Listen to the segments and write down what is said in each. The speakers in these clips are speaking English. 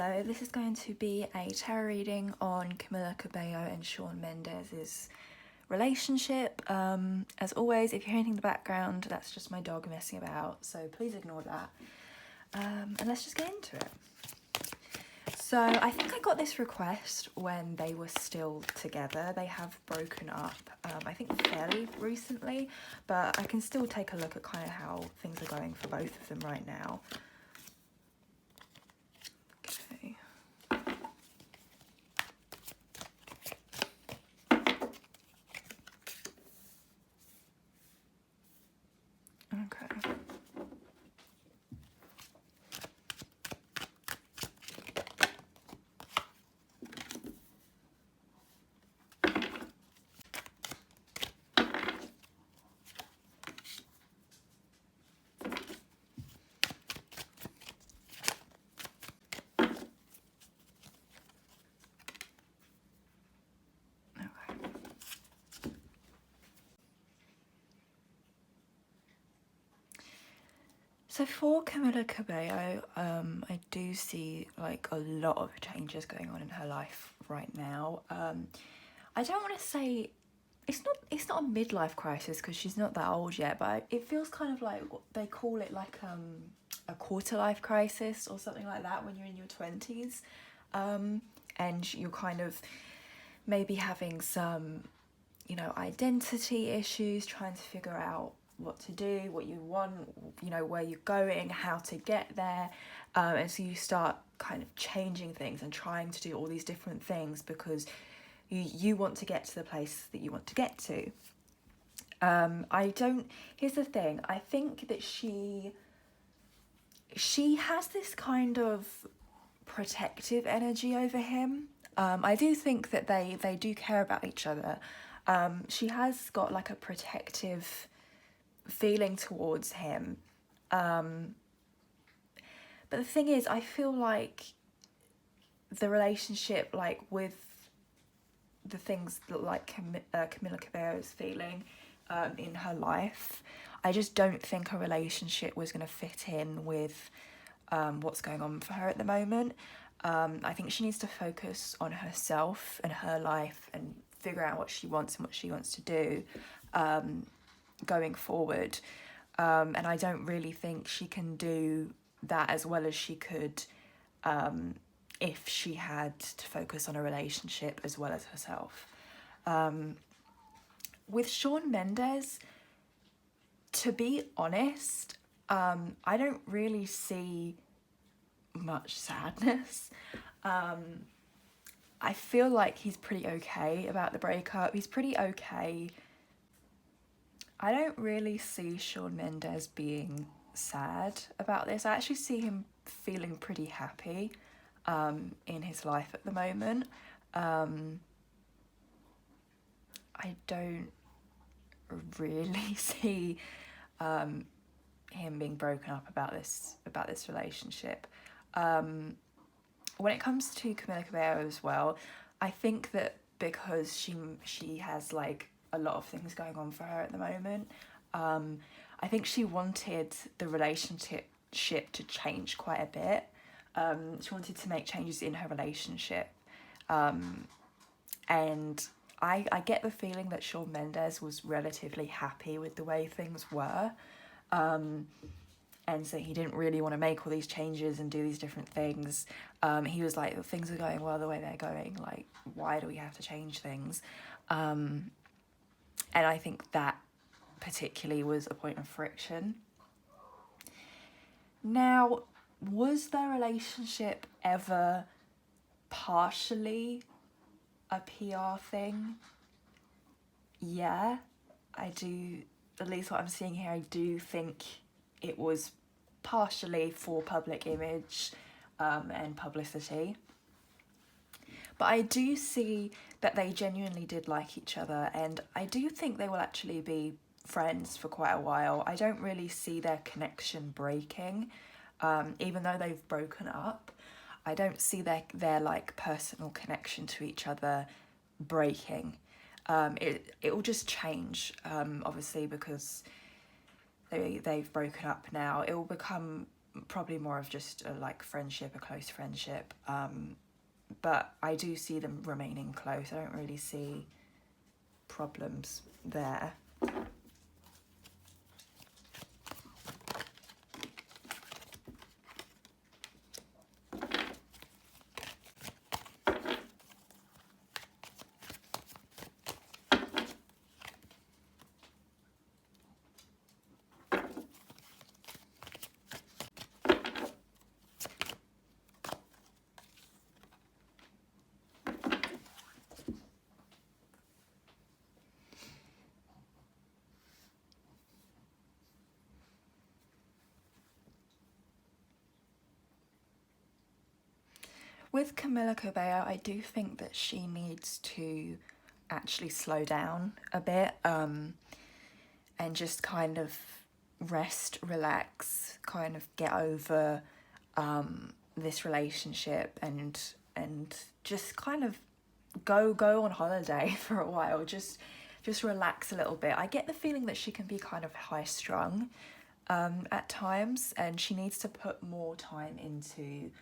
So this is going to be a tarot reading on Camila Cabello and Shawn Mendes' relationship. As always, if you're hearing in the background, that's just my dog messing about, so please ignore that. And let's just get into it. So I think I got this request when they were still together. They have broken up, I think fairly recently, but I can still take a look at kind of how things are going for both of them right now. Okay. Okay. So for Camila Cabello, I do see like a lot of changes going on in her life right now. I don't want to say it's not a midlife crisis because she's not that old yet, but it feels kind of like what they call it, like a quarter life crisis or something like that when you're in your 20s, and you're kind of maybe having some, you know, identity issues, trying to figure out what to do, what you want, you know, where you're going, how to get there, and so you start kind of changing things and trying to do all these different things because you want to get to the place that you want to get to. Here's the thing, I think that she has this kind of protective energy over him. I do think that they do care about each other. She has got like a protective feeling towards him, but the thing is, I feel like the relationship, like with the things that like Camila Cabello is feeling in her life, I just don't think a relationship was going to fit in with what's going on for her at the moment. I think she needs to focus on herself and her life and figure out what she wants and what she wants to do going forward, and I don't really think she can do that as well as she could if she had to focus on a relationship as well as herself. With Shawn Mendes, to be honest, I don't really see much sadness. I feel like he's pretty okay about the breakup. He's pretty okay. I don't really see Shawn Mendes being sad about this. I actually see him feeling pretty happy in his life at the moment. I don't really see him being broken up about this relationship. When it comes to Camila Cabello as well, I think that because she has like a lot of things going on for her at the moment, I think she wanted the relationship to change quite a bit. She wanted to make changes in her relationship, and I get the feeling that Shawn Mendes was relatively happy with the way things were, and so he didn't really want to make all these changes and do these different things. He was like, things are going well the way they're going, like why do we have to change things? And I think that particularly was a point of friction. Now, was their relationship ever partially a PR thing? Yeah, I do, at least what I'm seeing here, I do think it was partially for public image and publicity. But I do see that they genuinely did like each other, and I do think they will actually be friends for quite a while. I don't really see their connection breaking, even though they've broken up. I don't see their like personal connection to each other breaking. It will just change, obviously, because they've broken up now. It will become probably more of just a like friendship, a close friendship. But I do see them remaining close. I don't really see problems there. With Camila Cabello, I do think that she needs to actually slow down a bit, and just kind of rest, relax, kind of get over this relationship, and just kind of go on holiday for a while. Just relax a little bit. I get the feeling that she can be kind of high strung at times, and she needs to put more time into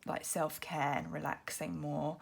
like self-care and relaxing more.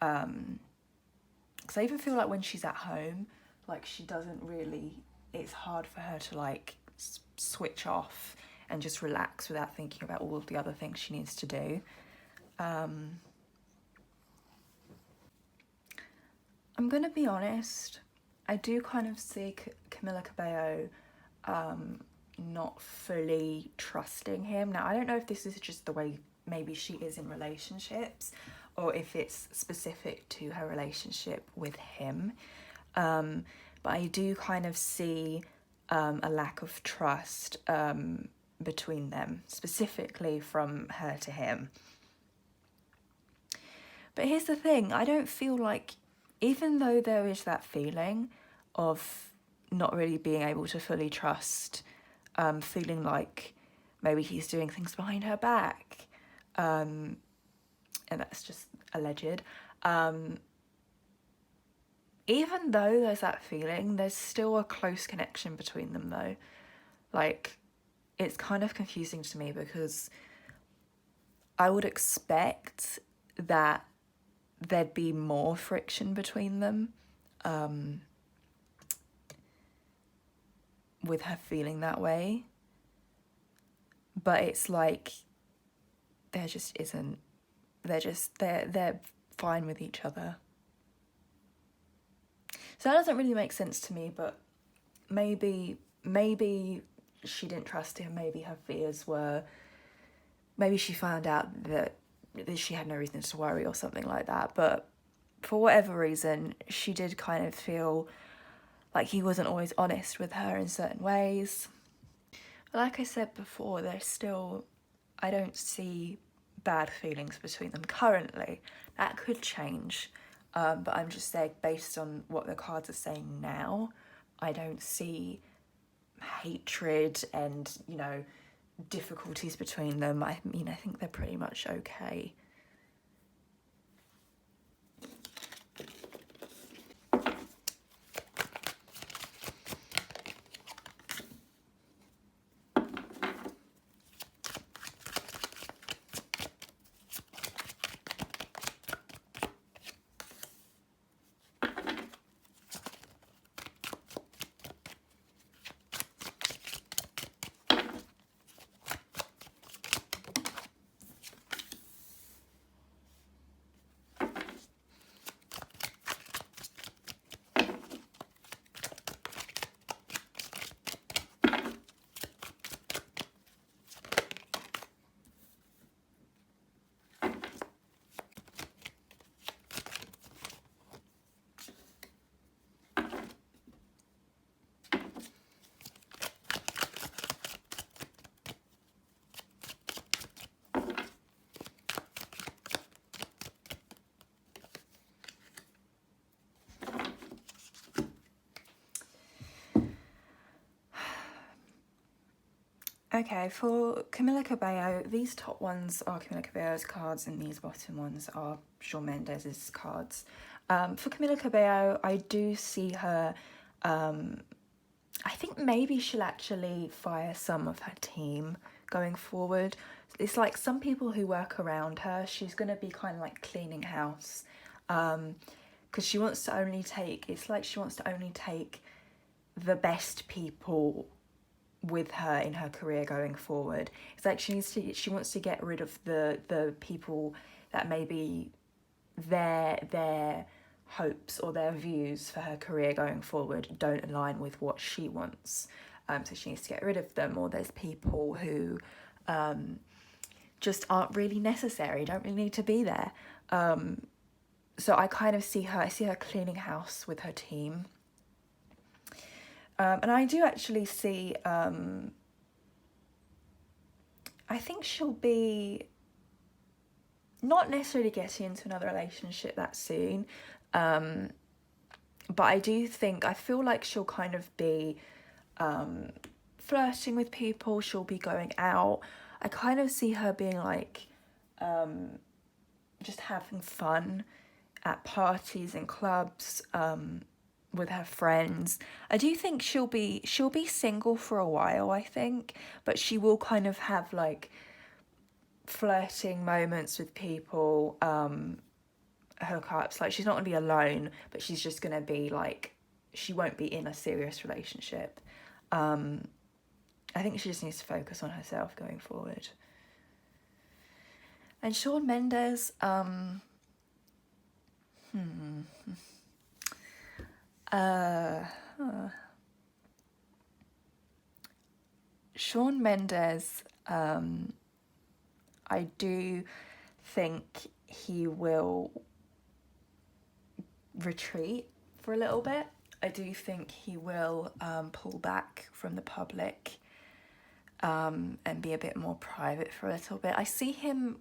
Because I even feel like when she's at home, like she doesn't really, it's hard for her to like switch off and just relax without thinking about all of the other things she needs to do. I'm gonna be honest, I do kind of see Camila Cabello not fully trusting him. Now, I don't know if this is just the way maybe she is in relationships, or if it's specific to her relationship with him. But I do kind of see a lack of trust between them, specifically from her to him. But here's the thing, I don't feel like, even though there is that feeling of not really being able to fully trust, feeling like maybe he's doing things behind her back, and that's just alleged. Even though there's that feeling, there's still a close connection between them though. Like, it's kind of confusing to me because I would expect that there'd be more friction between them, with her feeling that way. But it's like, there just isn't. They're fine with each other. So that doesn't really make sense to me, but maybe she didn't trust him, maybe her fears were, maybe she found out that she had no reason to worry or something like that, but for whatever reason, she did kind of feel like he wasn't always honest with her in certain ways. But like I said before, there's still, I don't see bad feelings between them currently. That could change, but I'm just saying, based on what the cards are saying now, I don't see hatred and, you know, difficulties between them. I mean, I think they're pretty much okay. Okay, for Camila Cabello, these top ones are Camila Cabello's cards and these bottom ones are Shawn Mendes' cards. For Camila Cabello, I do see her, I think maybe she'll actually fire some of her team going forward. It's like some people who work around her, she's going to be kind of like cleaning house, because she wants to only take, it's like she wants to only take the best people with her in her career going forward. It's like she wants to get rid of the people that maybe their hopes or their views for her career going forward don't align with what she wants. So she needs to get rid of them, or there's people who just aren't really necessary, don't really need to be there. So I kind of see her cleaning house with her team. And I do actually see, I think she'll be not necessarily getting into another relationship that soon, but I feel like she'll kind of be flirting with people, she'll be going out. I kind of see her being like just having fun at parties and clubs with her friends. I do think she'll be single for a while, I think, but she will kind of have like flirting moments with people, hookups. Like, she's not gonna be alone, but she's just gonna be like, she won't be in a serious relationship. I think she just needs to focus on herself going forward. And Shawn Mendes, Shawn Mendes, I do think he will retreat for a little bit. I do think he will pull back from the public and be a bit more private for a little bit. I see him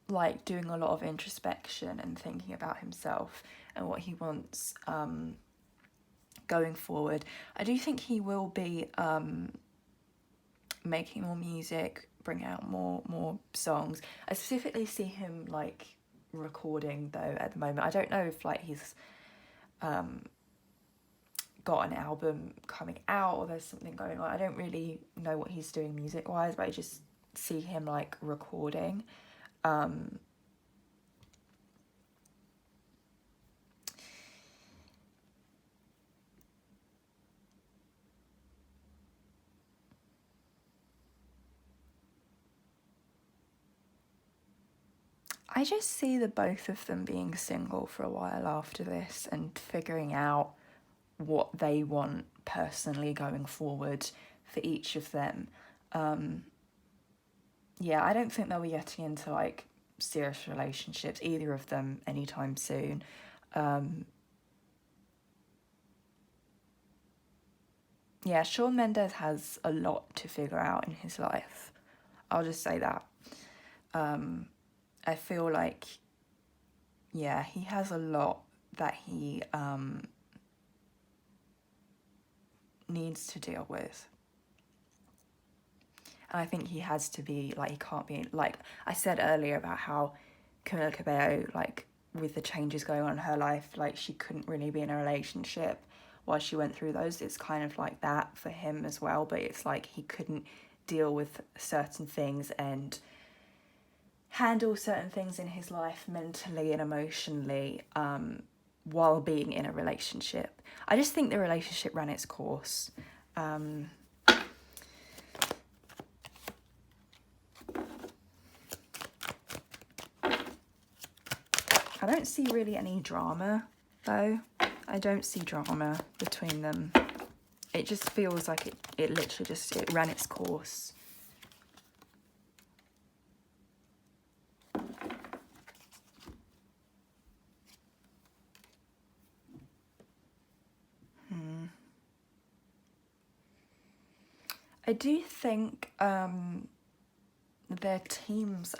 like doing a lot of introspection and thinking about himself and what he wants going forward. I do think he will be making more music, bring out more songs. I specifically see him like recording though at the moment. I don't know if like he's got an album coming out or there's something going on. I don't really know what he's doing music wise, but I just see him like recording. I just see the both of them being single for a while after this and figuring out what they want personally going forward for each of them. Yeah, I don't think they'll be getting into like serious relationships, either of them, anytime soon. Yeah, Shawn Mendes has a lot to figure out in his life. I'll just say that. I feel like, yeah, he has a lot that he needs to deal with. And I think he has to be, like, he can't be, like, I said earlier about how Camila Cabello, like, with the changes going on in her life, like, she couldn't really be in a relationship while she went through those. It's kind of like that for him as well, but it's like he couldn't deal with certain things and handle certain things in his life mentally and emotionally while being in a relationship. I just think the relationship ran its course. I don't see really any drama, though. I don't see drama between them. It just feels like it literally just, it ran its course. I do think their teams,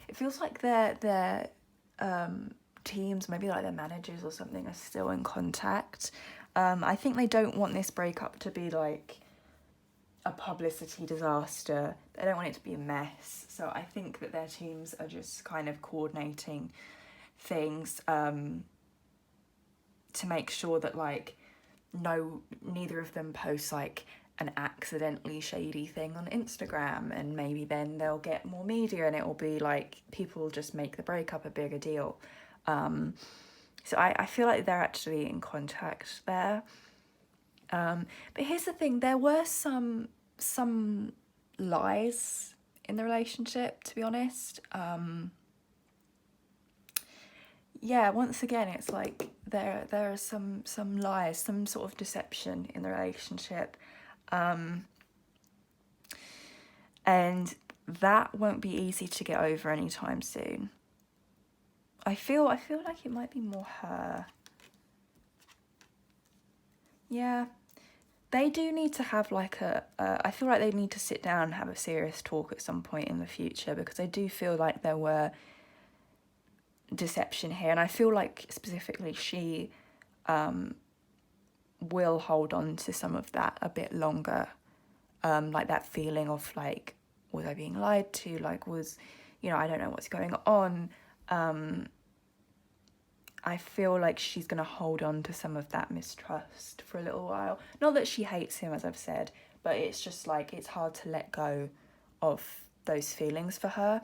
it feels like their teams, maybe like their managers or something, are still in contact. I think they don't want this breakup to be like a publicity disaster. They don't want it to be a mess. So I think that their teams are just kind of coordinating things to make sure that like neither of them posts like an accidentally shady thing on Instagram, and maybe then they'll get more media and it will be like people just make the breakup a bigger deal. So I feel like they're actually in contact there. But here's the thing, there were some lies in the relationship, to be honest. Yeah, once again, it's like there are some lies, some sort of deception in the relationship. And that won't be easy to get over anytime soon. I feel like it might be more her. Yeah. They do need to have like I feel like they need to sit down and have a serious talk at some point in the future, because I do feel like there were deception here, and I feel like specifically she will hold on to some of that a bit longer, like that feeling of like, was I being lied to, like was, I don't know what's going on. I feel like she's going to hold on to some of that mistrust for a little while. Not that she hates him, as I've said, but it's just like it's hard to let go of those feelings for her.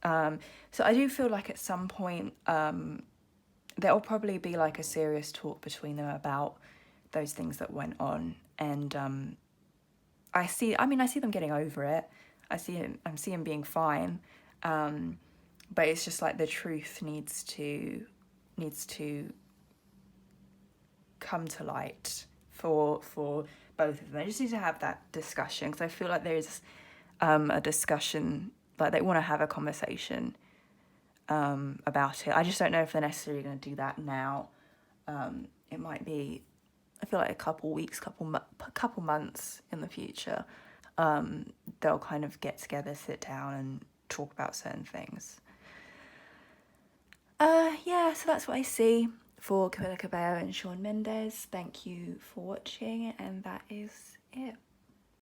So I do feel like at some point there'll probably be like a serious talk between them about those things that went on. And I see them getting over it. I see him being fine. But it's just like the truth needs to come to light for both of them. They just need to have that discussion, because I feel like there's a discussion, like they want to have a conversation about it. I just don't know if they're necessarily going to do that now. It might be, I feel like a couple weeks, couple months in the future, they'll kind of get together, sit down and talk about certain things. Yeah, so that's what I see for Camila Cabello and Shawn Mendes. Thank you for watching, and that is it.